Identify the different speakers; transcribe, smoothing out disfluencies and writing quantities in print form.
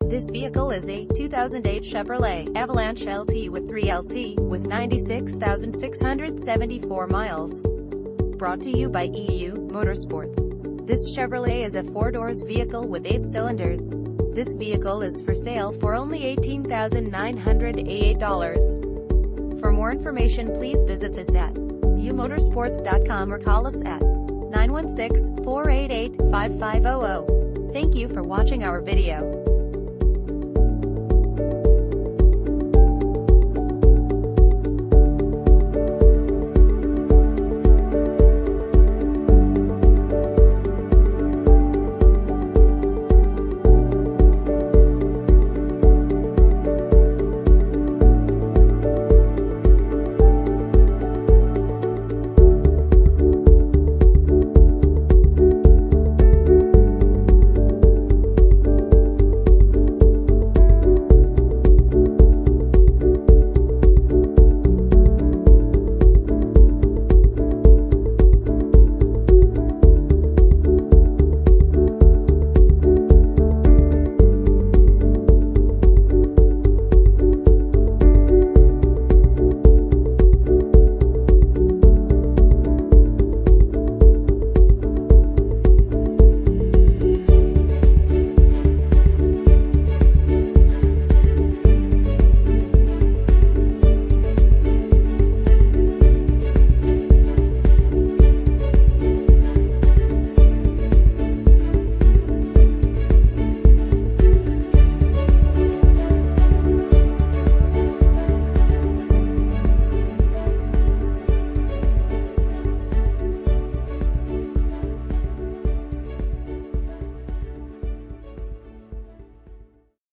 Speaker 1: This vehicle is a 2008 Chevrolet Avalanche LT with 3LT, with 96,674 miles. Brought to you by EU Motorsports. This Chevrolet is a 4-doors vehicle with 8 cylinders. This vehicle is for sale for only $18,988. For more information, please visit us at eumotorsports.com or call us at 916-488-5500. Thank you for watching our video.